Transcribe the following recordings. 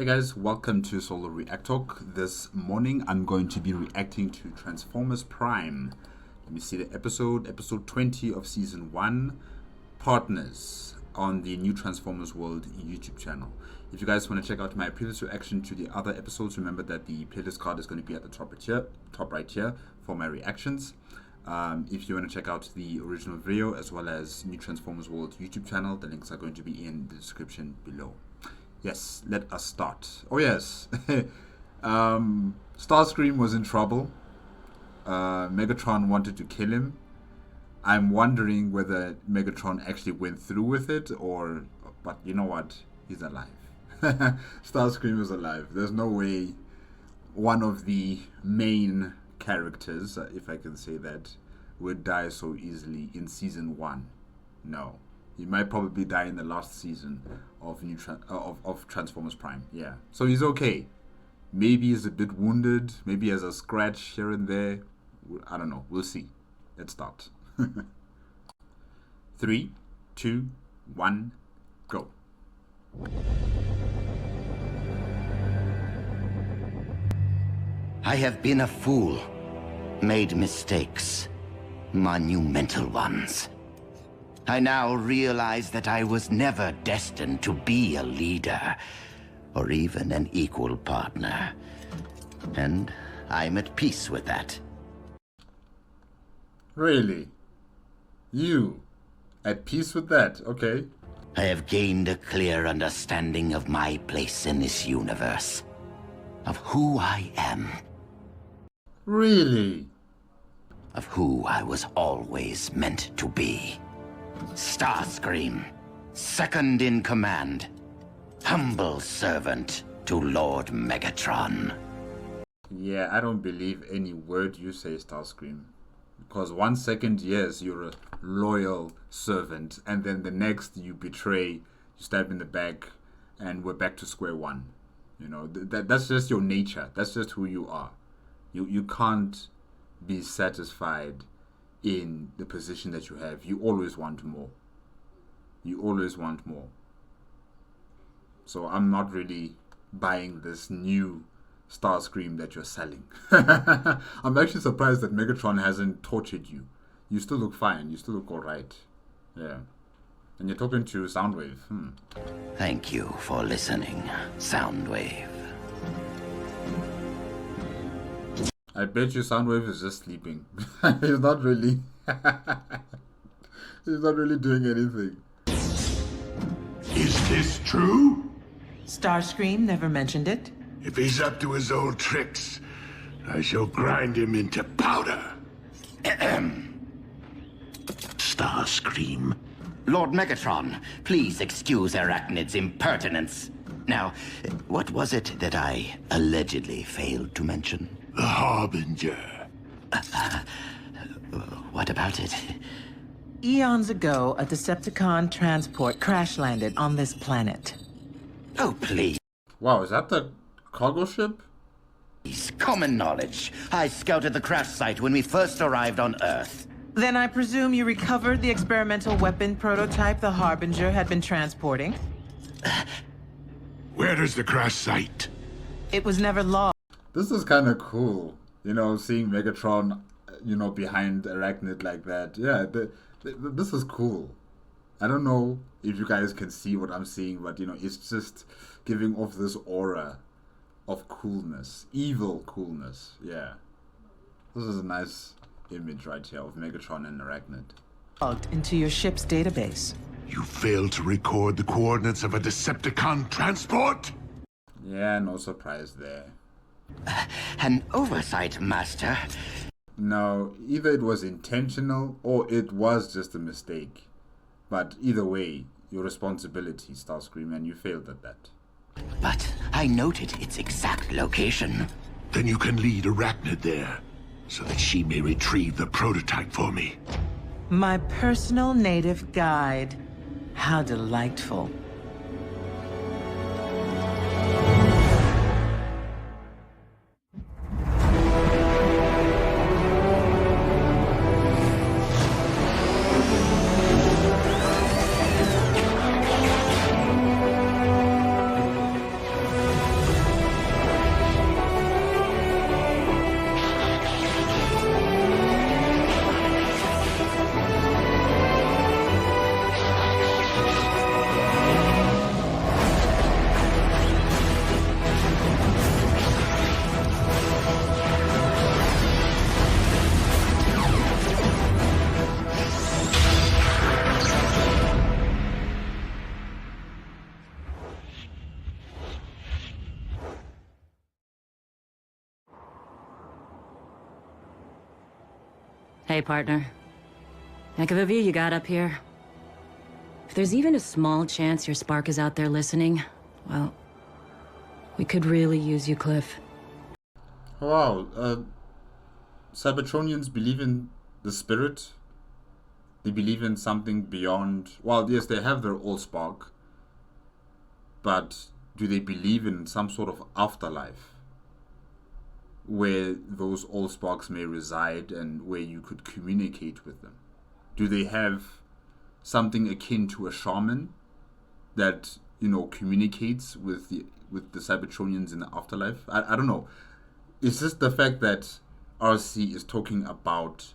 Hey guys, welcome to Solo ReacTalk. This morning I'm going to be reacting to Transformers Prime. Let me see the episode 20 of season 1, Partners, on the new Transformers World YouTube channel. If you guys want to check out my previous reaction to the other episodes, remember that the playlist card is going to be at the top right here for my reactions. If you want to check out the original video as well as new Transformers World YouTube channel, the links are going to be in the description below. Yes, let us start. Oh yes, Starscream was in trouble. Megatron wanted to kill him. I'm wondering whether Megatron actually went through with it, but you know what? He's alive. Starscream is alive. There's no way one of the main characters, if I can say that, would die so easily in season 1. No. He might probably die in the last season of Transformers Prime. Yeah, so he's okay. Maybe he's a bit wounded. Maybe he has a scratch here and there. I don't know. We'll see. Let's start. 3, 2, 1, go. I have been a fool, made mistakes, monumental ones. I now realize that I was never destined to be a leader, or even an equal partner. And I'm at peace with that. Really? You? At peace with that? Okay. I have gained a clear understanding of my place in this universe, of who I am. Really? Of who I was always meant to be. Starscream, second in command, humble servant to Lord Megatron. Yeah, I don't believe any word you say, Starscream. Because 1 second, yes, you're a loyal servant, and then the next you betray, you stab in the back, and we're back to square one. You know, that's just your nature. That's just who you are. You can't be satisfied in the position that you have. You always want more. You always want more. So I'm not really buying this new Starscream that you're selling. I'm actually surprised that Megatron hasn't tortured you. You still look fine. You still look alright. Yeah. And you're talking to Soundwave. Thank you for listening, Soundwave. I bet you Soundwave is just sleeping. He's not really he's not really doing anything. Is this true? Starscream never mentioned it. If he's up to his old tricks, I shall grind him into powder. Starscream. Lord Megatron, please excuse Arachnid's impertinence. Now, what was it that I allegedly failed to mention? The Harbinger. What about it? Eons ago, a Decepticon transport crash-landed on this planet. Oh, please. Wow, is that the cargo ship? Common knowledge. I scouted the crash site when we first arrived on Earth. Then I presume you recovered the experimental weapon prototype the Harbinger had been transporting? Where is the crash site? It was never lost. This is kind of cool, you know, seeing Megatron, you know, behind Arachnid like that. Yeah, this is cool. I don't know if you guys can see what I'm seeing, but, you know, it's just giving off this aura of coolness, evil coolness. Yeah, this is a nice image right here of Megatron and Arachnid. Logged into your ship's database. You failed to record the coordinates of a Decepticon transport? Yeah, no surprise there. An oversight, Master. No, either it was intentional or it was just a mistake. But either way, your responsibility, Starscream, and you failed at that. But I noted its exact location. Then you can lead Arachnid there, so that she may retrieve the prototype for me. My personal native guide. How delightful. Hey, partner. Heck of a view you got up here. If there's even a small chance your spark is out there listening, well, we could really use you, Cliff. Wow, Cybertronians believe in the spirit. They believe in something beyond. Well, yes, they have their Allspark, but do they believe in some sort of afterlife where those Allsparks may reside and where you could communicate with them? Do they have something akin to a shaman that, you know, communicates with the Cybertronians in the afterlife? I don't know. It's just the fact that RC is talking about,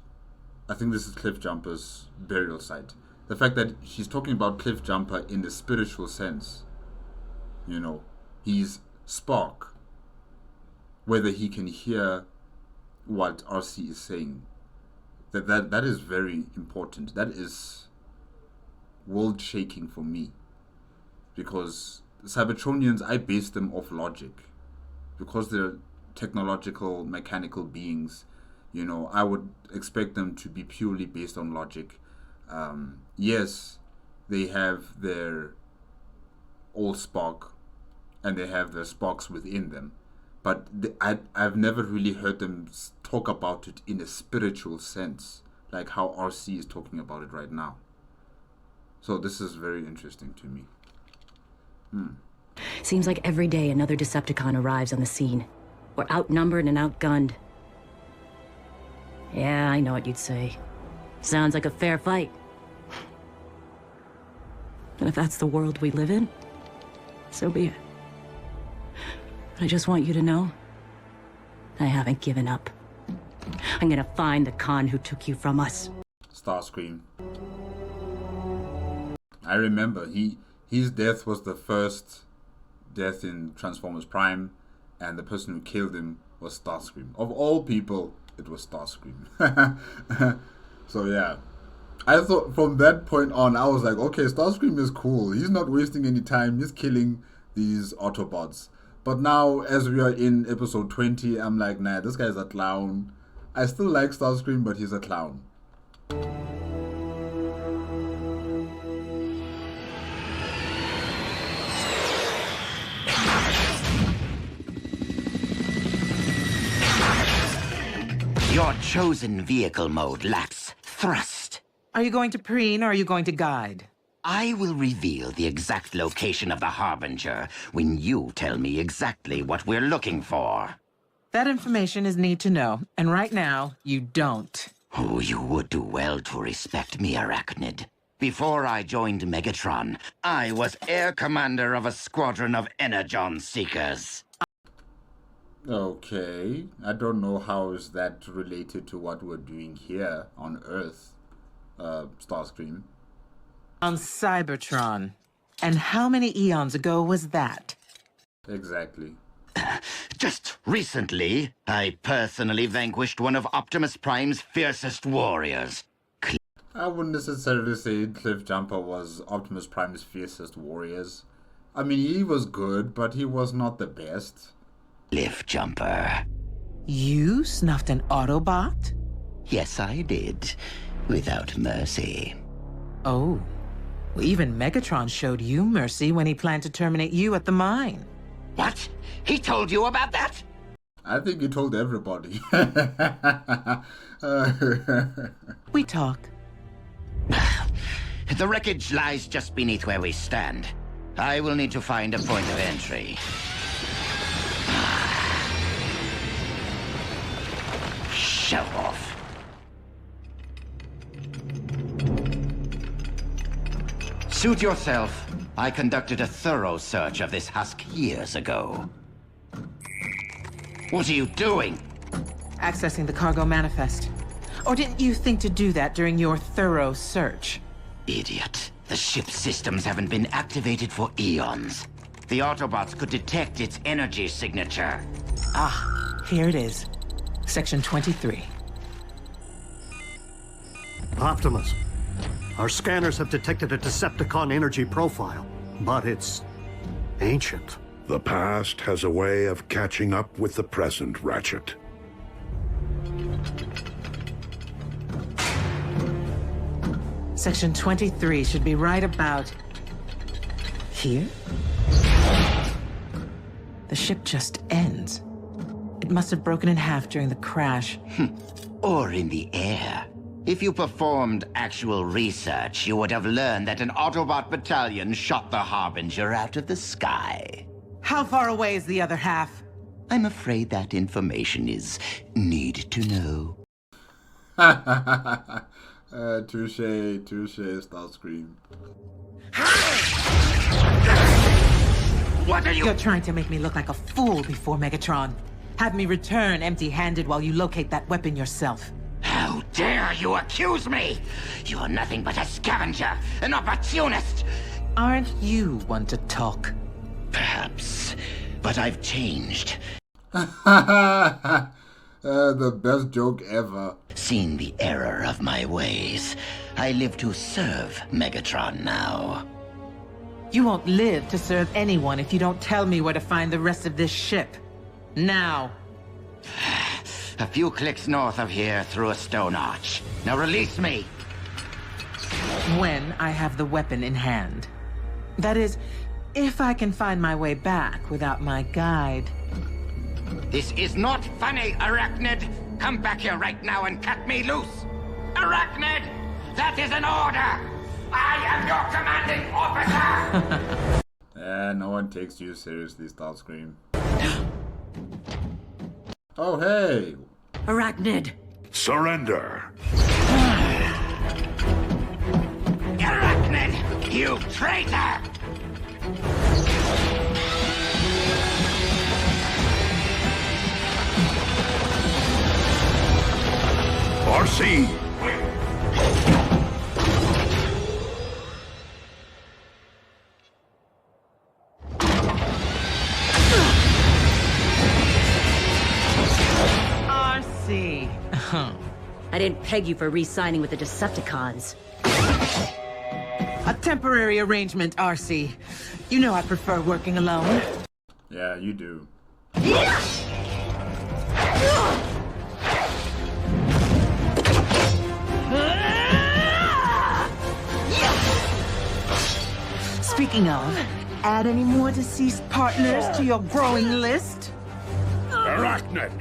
I think this is Cliff Jumper's burial site. The fact that she's talking about Cliff Jumper in the spiritual sense, you know, he's spark, whether he can hear what RC is saying. That is very important. That is world shaking for me, because the Cybertronians, I base them off logic, because they're technological, mechanical beings. You know, I would expect them to be purely based on logic. Yes, they have their Allspark, and they have their sparks within them, but I've never really heard them talk about it in a spiritual sense, like how RC is talking about it right now. So this is very interesting to me. Seems like every day another Decepticon arrives on the scene. We're outnumbered and outgunned. Yeah, I know what you'd say. Sounds like a fair fight. And if that's the world we live in, so be it. But I just want you to know, I haven't given up. I'm gonna find the Khan who took you from us. Starscream. I remember his death was the first death in Transformers Prime, and the person who killed him was Starscream. Of all people, it was Starscream. So yeah, I thought from that point on, I was like, okay, Starscream is cool. He's not wasting any time. He's killing these Autobots. But now, as we are in episode 20, I'm like, nah, this guy's a clown. I still like Starscream, but he's a clown. Your chosen vehicle mode lacks thrust. Are you going to preen or are you going to guide? I will reveal the exact location of the Harbinger when you tell me exactly what we're looking for. That information is need to know, and right now, you don't. Oh, you would do well to respect me, Arachnid. Before I joined Megatron, I was Air Commander of a squadron of Energon Seekers. Okay, I don't know how is that related to what we're doing here on Earth, Starscream. On Cybertron. And how many eons ago was that? Exactly. Just recently, I personally vanquished one of Optimus Prime's fiercest warriors. I wouldn't necessarily say Cliff Jumper was Optimus Prime's fiercest warriors. I mean, he was good, but he was not the best. Cliff Jumper. You snuffed an Autobot? Yes, I did. Without mercy. Oh. Well, even Megatron showed you mercy when he planned to terminate you at the mine. What? He told you about that? I think he told everybody. We talk. The wreckage lies just beneath where we stand. I will need to find a point of entry. Show off. Suit yourself. I conducted a thorough search of this husk years ago. What are you doing? Accessing the cargo manifest. Or didn't you think to do that during your thorough search? Idiot. The ship's systems haven't been activated for eons. The Autobots could detect its energy signature. Ah, here it is. Section 23. Optimus, our scanners have detected a Decepticon energy profile, but it's ancient. The past has a way of catching up with the present, Ratchet. Section 23 should be right about... here? The ship just ends. It must have broken in half during the crash. Or in the air. If you performed actual research, you would have learned that an Autobot battalion shot the Harbinger out of the sky. How far away is the other half? I'm afraid that information is need to know. Touche, Starscream. What are you— You're trying to make me look like a fool before Megatron. Have me return empty-handed while you locate that weapon yourself. How dare you accuse me? You are nothing but a scavenger, an opportunist. Aren't you one to talk? Perhaps, but I've changed. The best joke ever. Seen the error of my ways. I live to serve Megatron now. You won't live to serve anyone if you don't tell me where to find the rest of this ship. Now. A few clicks north of here through a stone arch. Now release me. When I have the weapon in hand. That is, if I can find my way back without my guide. This is not funny, Arachnid. Come back here right now and cut me loose. Arachnid, that is an order. I am your commanding officer. No one takes you seriously, Starscream. Oh, hey! Arachnid! Surrender. Arachnid, you traitor! RC! RC. I didn't peg you for re-signing with the Decepticons. A temporary arrangement, RC. You know I prefer working alone. Yeah, you do. Speaking of, add any more deceased partners to your growing list? Arachnid,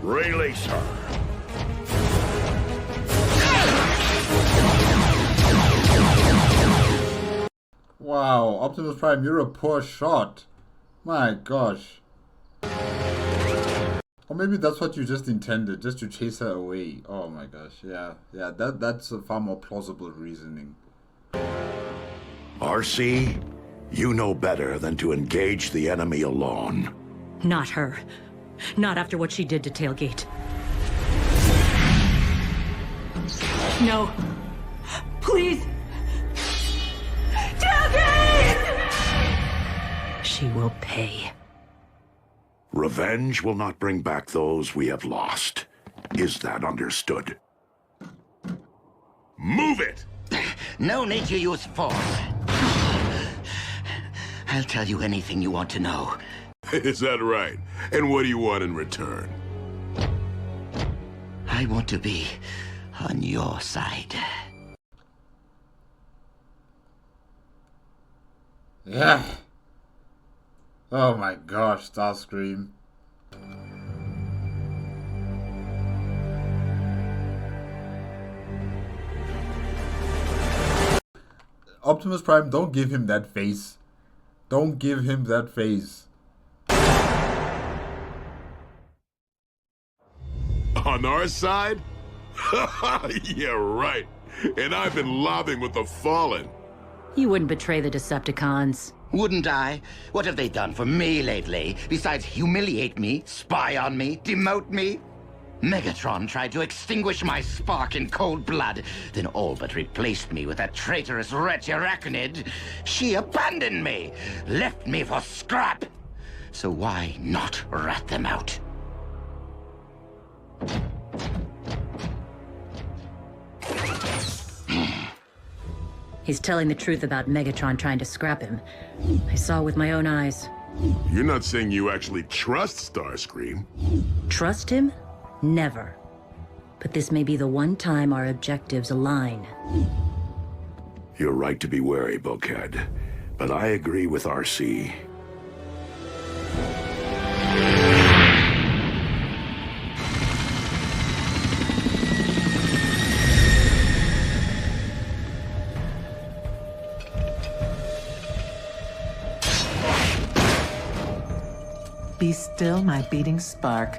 release her. Wow, Optimus Prime, you're a poor shot. My gosh. Or maybe that's what you just intended, just to chase her away. Oh my gosh, yeah, that's a far more plausible reasoning. RC, you know better than to engage the enemy alone. Not her. Not after what she did to Tailgate. No. Please. Tailgate! She will pay. Revenge will not bring back those we have lost. Is that understood? Move it! No need to use force. I'll tell you anything you want to know. Is that right? And what do you want in return? I want to be on your side. Yeah. Oh my gosh, Starscream. Optimus Prime, don't give him that face. Don't give him that face. On our side? Yeah, right. And I've been lobbying with the Fallen. You wouldn't betray the Decepticons. Wouldn't I? What have they done for me lately, besides humiliate me, spy on me, demote me? Megatron tried to extinguish my spark in cold blood, then all but replaced me with that traitorous wretch Arachnid. She abandoned me, left me for scrap. So why not rat them out? He's telling the truth about Megatron trying to scrap him. I saw with my own eyes. You're not saying you actually trust Starscream? Trust him? Never. But this may be the one time our objectives align. You're right to be wary, Bulkhead. But I agree with RC. Be still, my beating spark.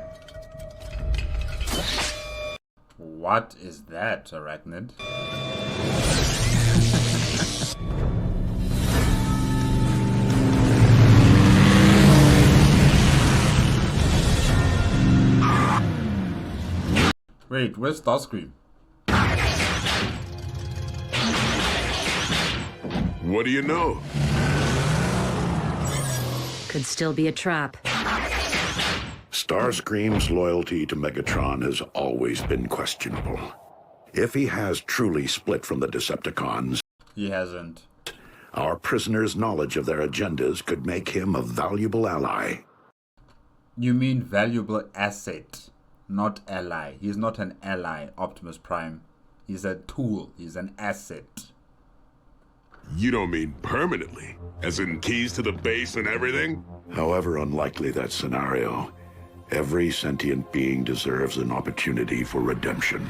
What is that, Arachnid? Wait, where's Starscream? What do you know? Could still be a trap. Starscream's loyalty to Megatron has always been questionable. If he has truly split from the Decepticons, He hasn't. our prisoner's knowledge of their agendas could make him a valuable ally. You mean valuable asset, not ally. He's not an ally, Optimus Prime. He's a tool. He's an asset. You don't mean permanently? As in keys to the base and everything? However unlikely that scenario, every sentient being deserves an opportunity for redemption.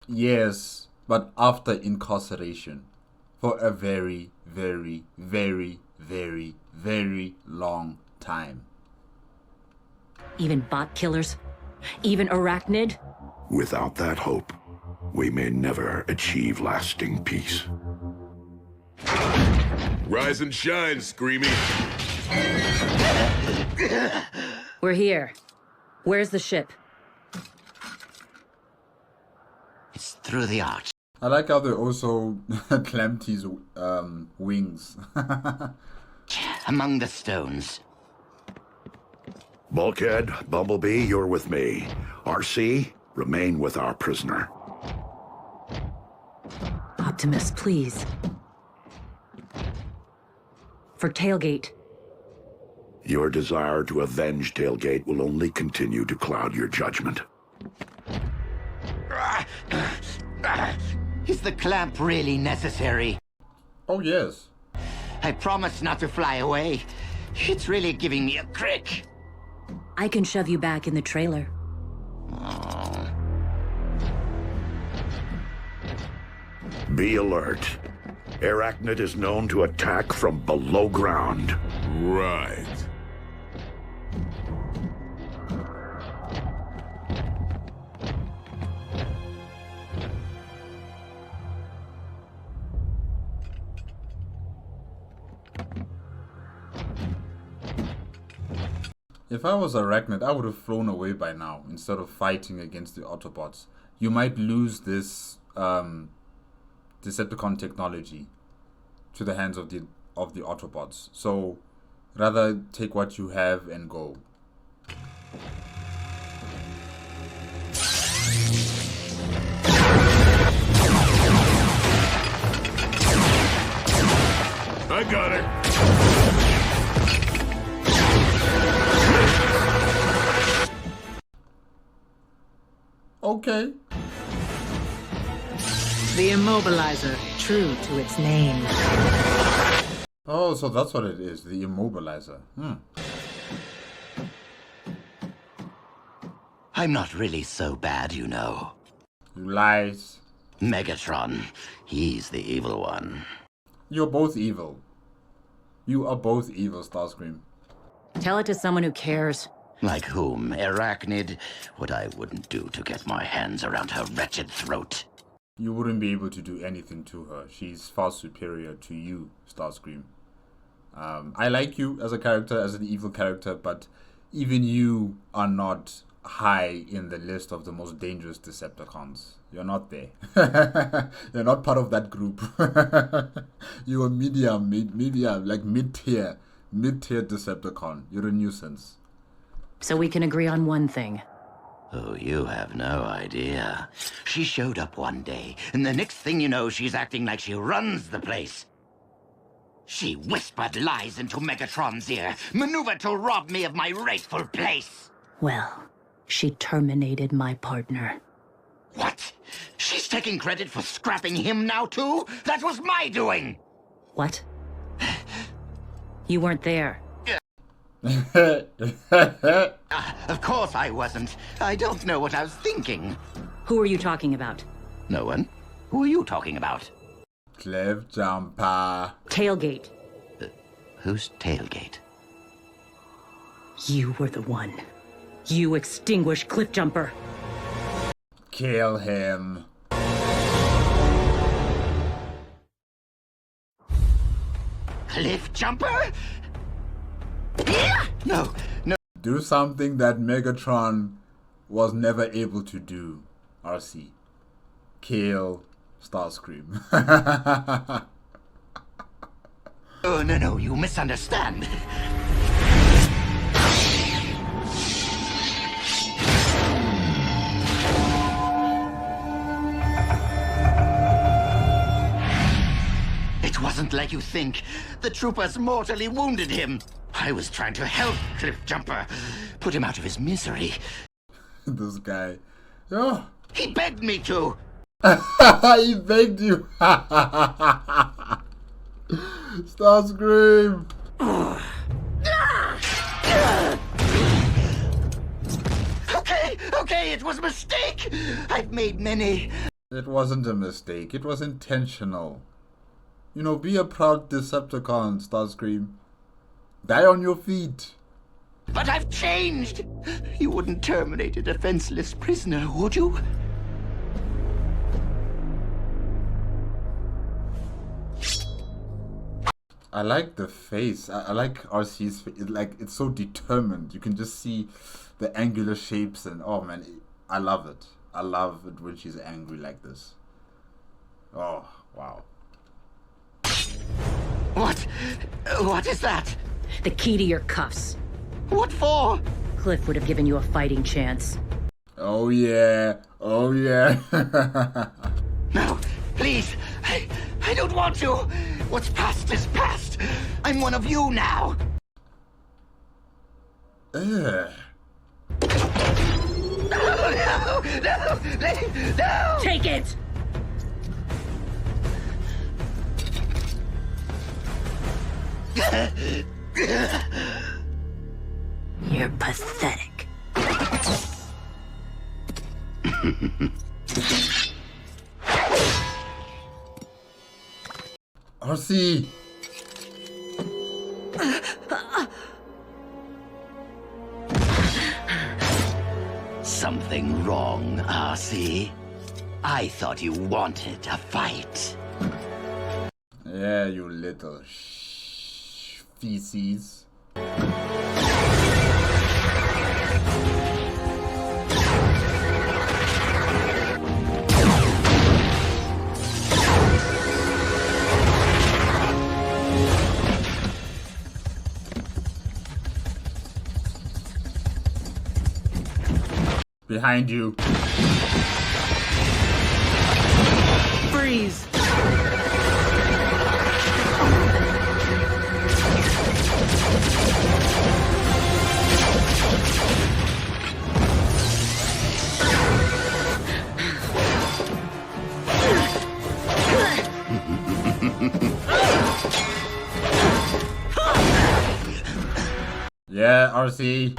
Yes, but after incarceration. For a very, very, very, very, very long time. Even bot killers? Even Arachnid? Without that hope, we may never achieve lasting peace. Rise and shine, Screamy. We're here. Where's the ship? It's through the arch. I like how they also clamped his wings. Among the stones. Bulkhead, Bumblebee, you're with me. RC, remain with our prisoner. Optimus, please. For Tailgate. Your desire to avenge Tailgate will only continue to cloud your judgment. Is the clamp really necessary? Oh, yes. I promise not to fly away. It's really giving me a crick. I can shove you back in the trailer. Oh. Be alert. Arachnid is known to attack from below ground. Right. If I was Arachnid, I would have flown away by now instead of fighting against the Autobots. You might lose this Decepticon technology to the hands of the Autobots. So rather take what you have and go. I got it. Okay. The immobilizer, true to its name. Oh, so that's what it is, the immobilizer. I'm not really so bad, you know. You lies. Megatron, he's the evil one. You're both evil. You are both evil, Starscream. Tell it to someone who cares. Like whom? Arachnid? What I wouldn't do to get my hands around her wretched throat. You wouldn't be able to do anything to her. She's far superior to you, Starscream. I like you as a character, as an evil character, but even you are not high in the list of the most dangerous Decepticons. You're not there. You're not part of that group. You're like mid-tier Decepticon. You're a nuisance. So we can agree on one thing. Oh, you have no idea. She showed up one day, and the next thing you know, she's acting like she runs the place. She whispered lies into Megatron's ear, maneuvered to rob me of my rightful place. Well, she terminated my partner. What? She's taking credit for scrapping him now, too? That was my doing! What? You weren't there. Of course I wasn't. I don't know what I was thinking. Who are you talking about? No one? Who are you talking about? Cliff Jumper. Tailgate. Who's Tailgate? You were the one. You extinguished Cliffjumper. Kill him. Cliffjumper? No, no. Do something that Megatron was never able to do, RC. Kill Starscream. Oh, no, you misunderstand. It wasn't like you think. The troopers mortally wounded him. I was trying to help Cliffjumper, put him out of his misery. This guy. Oh. He begged me to. He begged you. Starscream. Okay, it was a mistake. I've made many. It wasn't a mistake. It was intentional. You know, be a proud Decepticon, Starscream. Die on your feet. But I've changed. You wouldn't terminate a defenseless prisoner, would you? I like the face. I like RC's face. It's so determined. You can just see the angular shapes and oh man, I love it. I love it when she's angry like this. Oh, wow. What is that? The key to your cuffs. What for? Cliff would have given you a fighting chance. Oh yeah. Oh yeah. No, please. I don't want to. What's past is past. I'm one of you now. Ugh. No. Take it! You're pathetic. RC. Something wrong, RC. I thought you wanted a fight. Yeah, you little feces. Behind you. Freeze! Yeah, RC.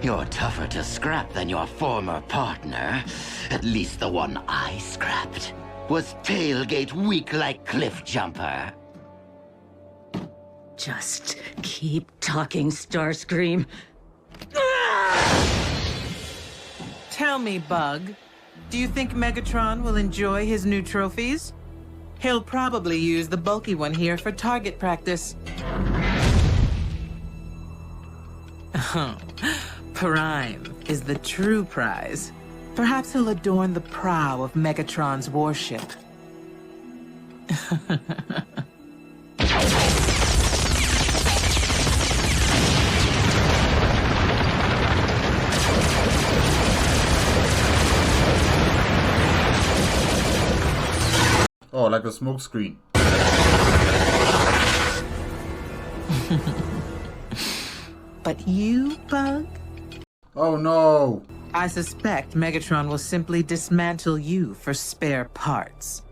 You're tougher to scrap than your former partner. At least the one I scrapped. Was Tailgate weak like Cliffjumper? Just keep talking, Starscream. Tell me, Bug, do you think Megatron will enjoy his new trophies? He'll probably use the bulky one here for target practice. Prime is the true prize. Perhaps he'll adorn the prow of Megatron's warship. Oh, like a smoke screen. But you, Bug? Oh no! I suspect Megatron will simply dismantle you for spare parts.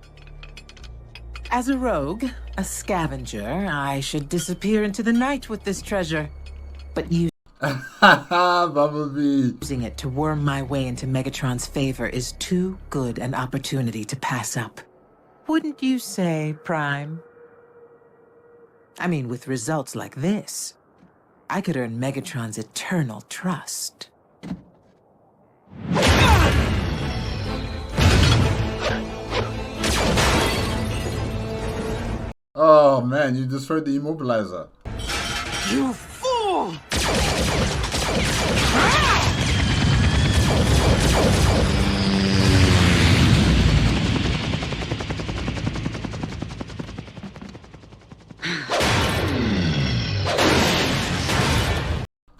As a rogue, a scavenger, I should disappear into the night with this treasure. But Bumblebee. using it to worm my way into Megatron's favor is too good an opportunity to pass up. Wouldn't you say, Prime? I mean, with results like this, I could earn Megatron's eternal trust. Oh man, you destroyed the immobilizer. You fool!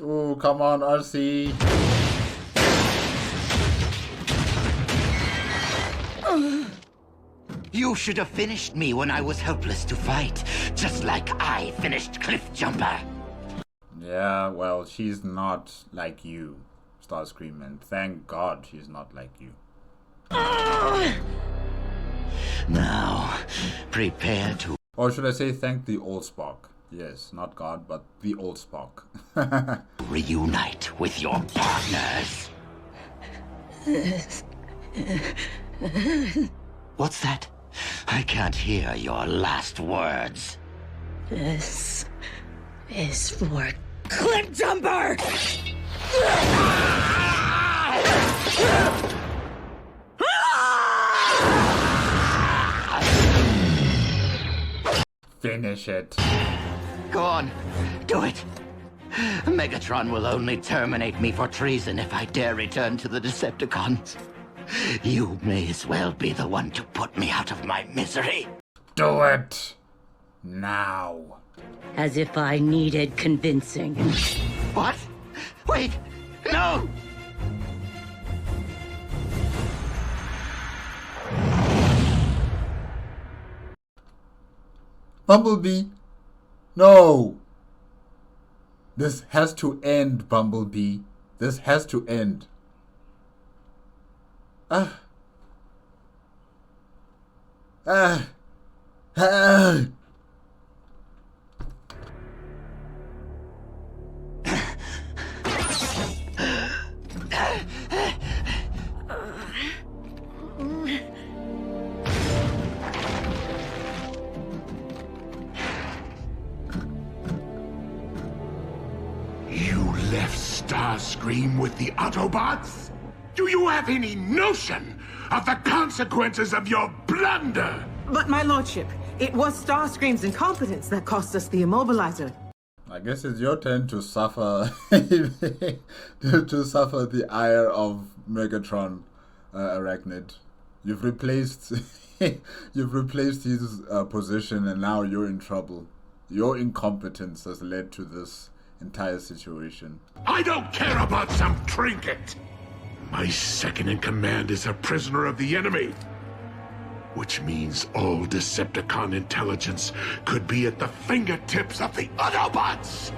Oh, come on, RC. You should have finished me when I was helpless to fight, just like I finished Cliffjumper. Yeah, well, she's not like you, Starscream, and thank God she's not like you. Now, prepare to... Or should I say thank the old Spock? Yes, not God, but the old Spock. reunite with your partners. What's that? I can't hear your last words. This is for Cliffjumper! Finish it. Go on, do it. Megatron will only terminate me for treason if I dare return to the Decepticons. You may as well be the one to put me out of my misery. Do it. Now. As if I needed convincing. What? Wait, no! Bumblebee. No. This has to end, Bumblebee. This has to end. Ah. Ah. Ah. You left Starscream with the Autobots? Do you have any notion of the consequences of your blunder? But my lordship, it was Starscream's incompetence that cost us the immobilizer. I guess it's your turn to suffer to suffer the ire of Megatron, Arachnid. You've replaced his position, and now you're in trouble. Your incompetence has led to this entire situation. I don't care about some trinket. My second in command is a prisoner of the enemy, which means all Decepticon intelligence could be at the fingertips of the Autobots.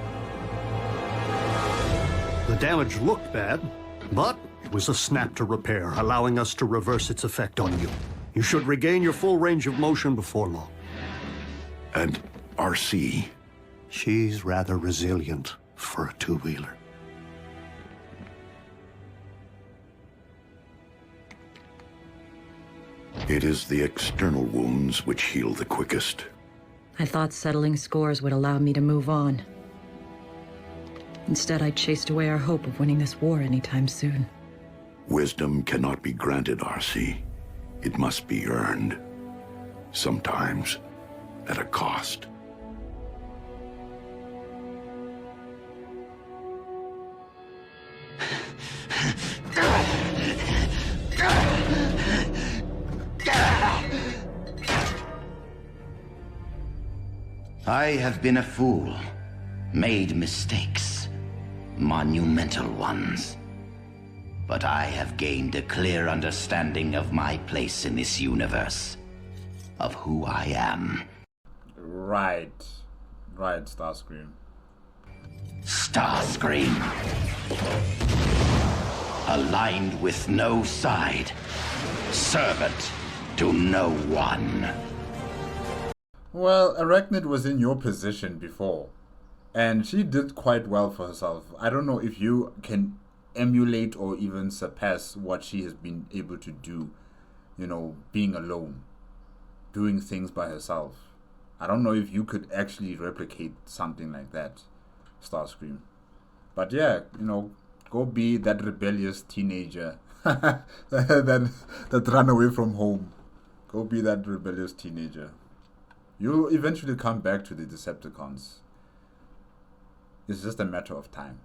The damage looked bad, but it was a snap to repair, allowing us to reverse its effect on you. You should regain your full range of motion before long. And RC? She's rather resilient for a two-wheeler. It is the external wounds which heal the quickest. I thought settling scores would allow me to move on. Instead, I chased away our hope of winning this war anytime soon. Wisdom cannot be granted, RC. It must be earned. Sometimes at a cost. I have been a fool, made mistakes, monumental ones. But I have gained a clear understanding of my place in this universe, of who I am. Right, Starscream. Starscream. aligned with no side, servant to no one. Well, Arachnid was in your position before, and she did quite well for herself. I don't know if you can emulate or even surpass what she has been able to do, being alone, doing things by herself. I don't know if you could actually replicate something like that, Starscream. But yeah, go be that rebellious teenager that ran away from home. Go be that rebellious teenager. You'll eventually come back to the Decepticons. It's just a matter of time.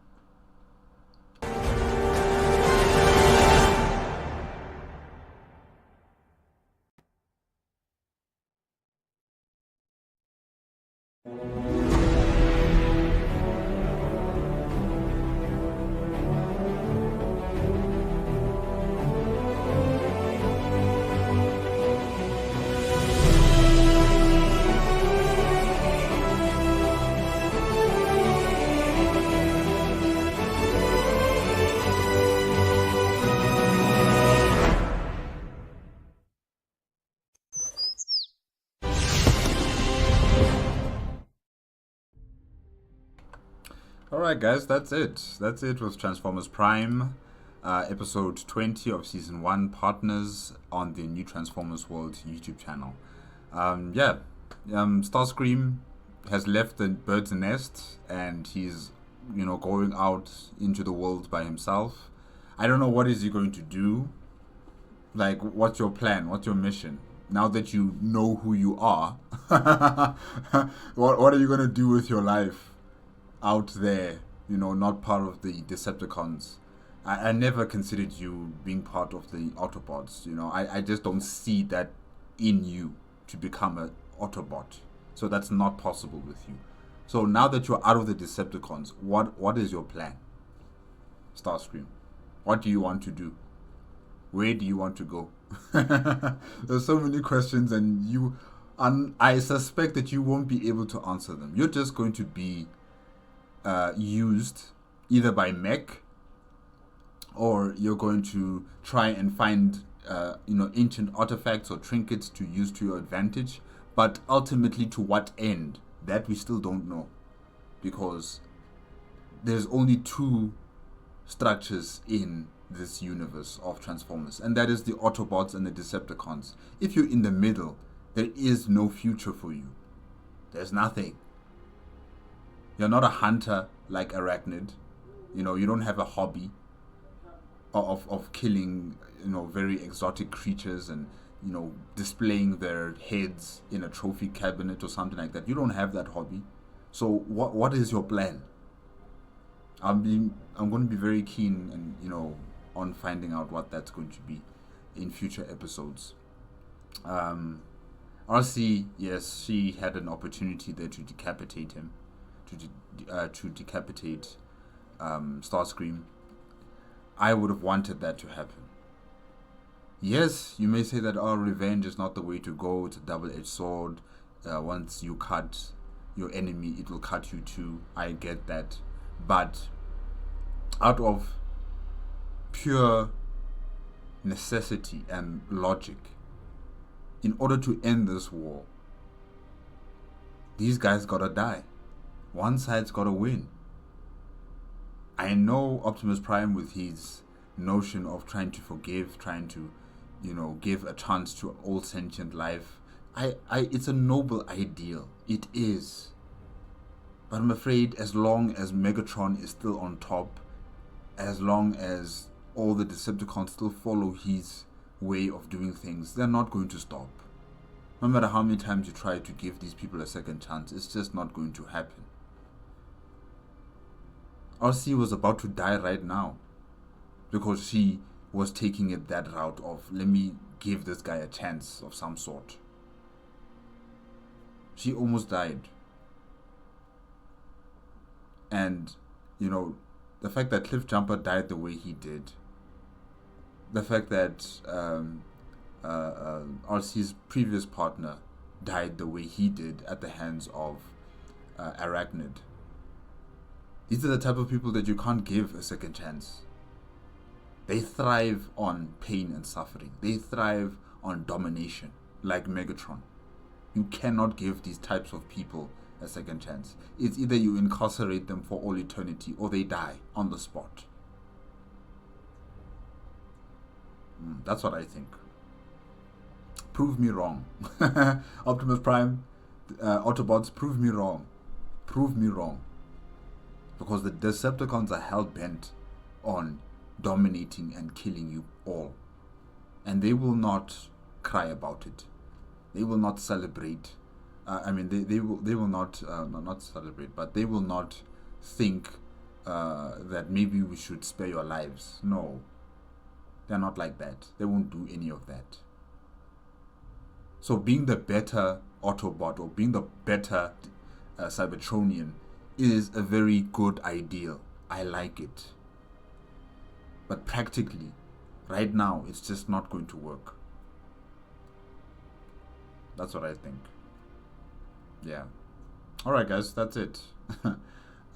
Alright guys, that's it. That's it with Transformers Prime, episode 20 of season 1, Partners, on the New Transformers World YouTube channel. Starscream has left the bird's nest and he's, going out into the world by himself. I don't know what is he going to do. Like, what's your plan? What's your mission? Now that you know who you are, what are you going to do with your life out there, not part of the Decepticons? I never considered you being part of the Autobots. I just don't see that in you to become an Autobot. So that's not possible with you. So now that you're out of the Decepticons, what is your plan, Starscream? What do you want to do? Where do you want to go? There's so many questions, and I suspect that you won't be able to answer them. You're just going to be used either by mech, or you're going to try and find ancient artifacts or trinkets to use to your advantage. But ultimately, to what end? That we still don't know, because there's only two structures in this universe of Transformers, and that is the Autobots and the Decepticons. If you're in the middle, there is no future for you. There's nothing. You're not a hunter like Arachnid. You don't have a hobby of killing, very exotic creatures and, displaying their heads in a trophy cabinet or something like that. You don't have that hobby. So what is your plan? I'm going to be very keen and, on finding out what that's going to be in future episodes. RC, yes, she had an opportunity there to decapitate him, to decapitate Starscream. I would have wanted that to happen. Yes, you may say that revenge is not the way to go. It's a double-edged sword. Once you cut your enemy, it will cut you too. I get that. But out of pure necessity and logic, in order to end this war, these guys gotta die. One side's gotta win. I know Optimus Prime, with his notion of trying to forgive, trying to, give a chance to all sentient life. It's a noble ideal. It is. But I'm afraid as long as Megatron is still on top, as long as all the Decepticons still follow his way of doing things, they're not going to stop. No matter how many times you try to give these people a second chance, it's just not going to happen. RC was about to die right now because she was taking it that route of, let me give this guy a chance of some sort. She almost died. And, the fact that Cliffjumper died the way he did, the fact that RC's previous partner died the way he did at the hands of Arachnid. These are the type of people that you can't give a second chance. They thrive on pain and suffering. They thrive on domination, like Megatron. You cannot give these types of people a second chance. It's either you incarcerate them for all eternity or they die on the spot. That's what I think. Prove me wrong. Optimus Prime, Autobots, prove me wrong. Prove me wrong. Because the Decepticons are hell-bent on dominating and killing you all. And they will not cry about it. They will not celebrate. They will not not celebrate, but they will not think that maybe we should spare your lives. No, they're not like that. They won't do any of that. So being the better Autobot or being the better Cybertronian is a very good ideal. I like it. But practically, right now, it's just not going to work. That's what I think. Yeah. Alright guys, that's it.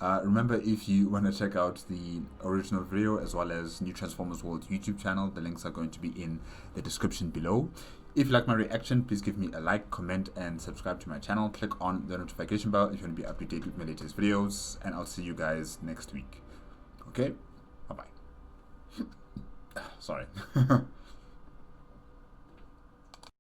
Remember, if you want to check out the original video as well as New Transformers World YouTube channel, the links are going to be in the description below. If you like my reaction, please give me a like, comment, and subscribe to my channel. Click on the notification bell if you want to be updated with my latest videos, and I'll see you guys next week. Okay? Bye-bye. Sorry.